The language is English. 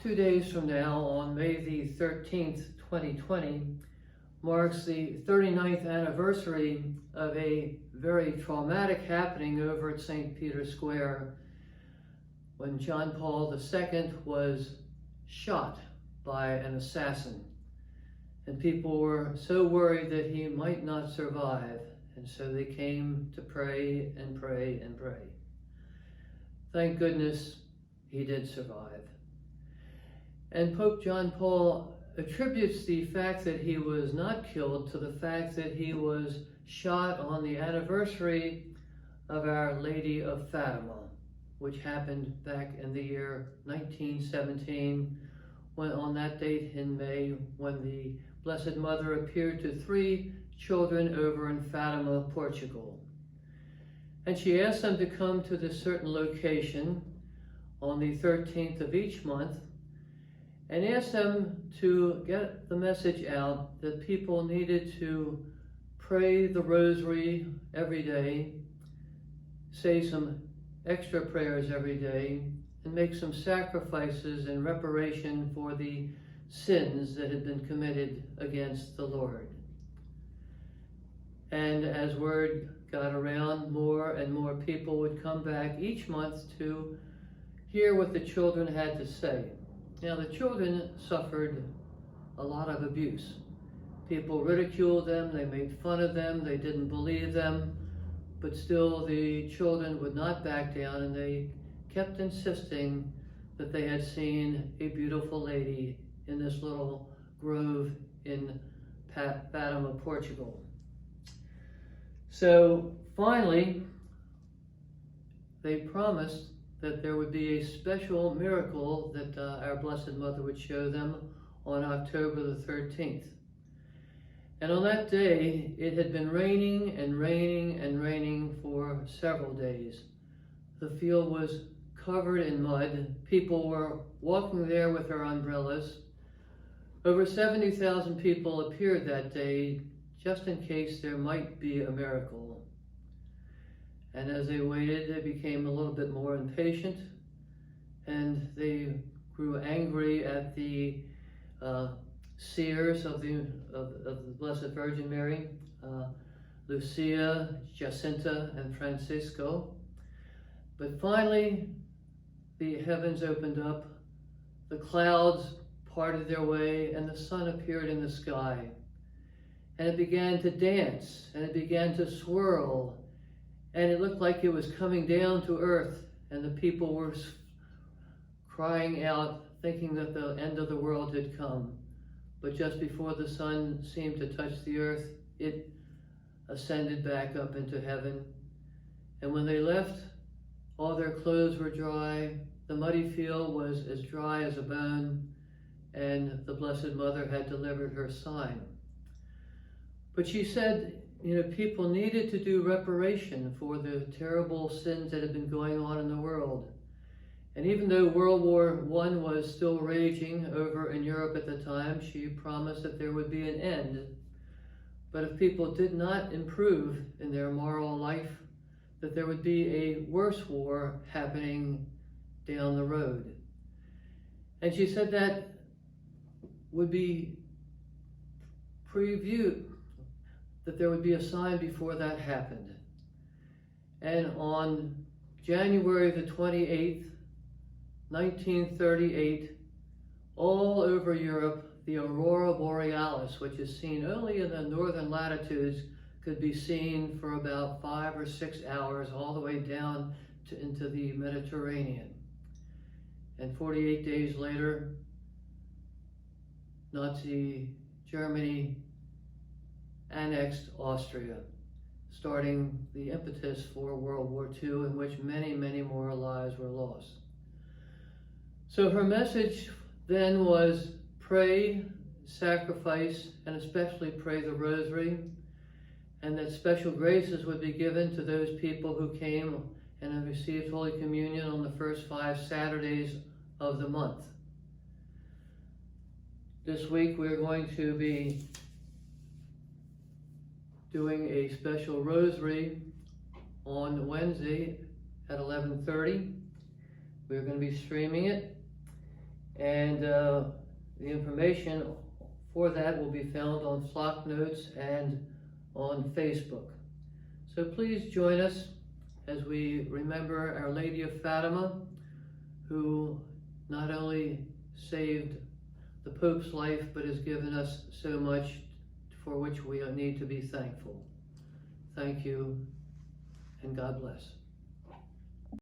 2 days from now, on May the 13th, 2020, marks the 39th anniversary of a very traumatic happening over at St. Peter's Square when John Paul II was shot by an assassin. And people were so worried that he might not survive, and so they came to pray and pray and pray. Thank goodness he did survive. And Pope John Paul attributes the fact that he was not killed to the fact that he was shot on the anniversary of Our Lady of Fatima, which happened back in the year 1917, when on that date in May, when the Blessed Mother appeared to 3 children over in Fatima, Portugal. And she asked them to come to this certain location on the 13th of each month, and asked them to get the message out that people needed to pray the rosary every day, say some extra prayers every day, and make some sacrifices in reparation for the sins that had been committed against the Lord. And as word got around, more and more people would come back each month to hear what the children had to say. Now, the children suffered a lot of abuse. People ridiculed them, they made fun of them, they didn't believe them, but still the children would not back down, and they kept insisting that they had seen a beautiful lady in this little grove in Fatima, Portugal. So finally, they promised that there would be a special miracle that our Blessed Mother would show them on October the 13th. And on that day, it had been raining and raining and raining for several days. The field was covered in mud. People were walking there with their umbrellas. Over 70,000 people appeared that day, just in case there might be a miracle. And as they waited, they became a little bit more impatient, and they grew angry at the seers of the Blessed Virgin Mary, Lucia, Jacinta, and Francisco. But finally, the heavens opened up, the clouds parted their way, and the sun appeared in the sky. And it began to dance, and it began to swirl, and it looked like it was coming down to earth, and the people were crying out, thinking that the end of the world had come. But just before the sun seemed to touch the earth, it ascended back up into heaven. And when they left, all their clothes were dry, the muddy field was as dry as a bone, and the Blessed Mother had delivered her sign. But she said, people needed to do reparation for the terrible sins that had been going on in the world. And even though World War I was still raging over in Europe at the time, she promised that there would be an end. But if people did not improve in their moral life, that there would be a worse war happening down the road. And she said that would be previewed, that there would be a sign before that happened. And on January the 28th, 1938, all over Europe, the aurora borealis, which is seen only in the northern latitudes, could be seen for about 5 or 6 hours all the way down into the Mediterranean. And 48 days later, Nazi Germany annexed Austria, starting the impetus for World War II, in which many, many more lives were lost. So her message then was pray, sacrifice, and especially pray the rosary, and that special graces would be given to those people who came and have received Holy Communion on the first 5 Saturdays of the month. This week we're going to be doing a special rosary on Wednesday at 11:30. We're going to be streaming it, and the information for that will be found on Flock Notes and on Facebook. So please join us as we remember Our Lady of Fatima, who not only saved the Pope's life, but has given us so much for which we need to be thankful. Thank you, and God bless.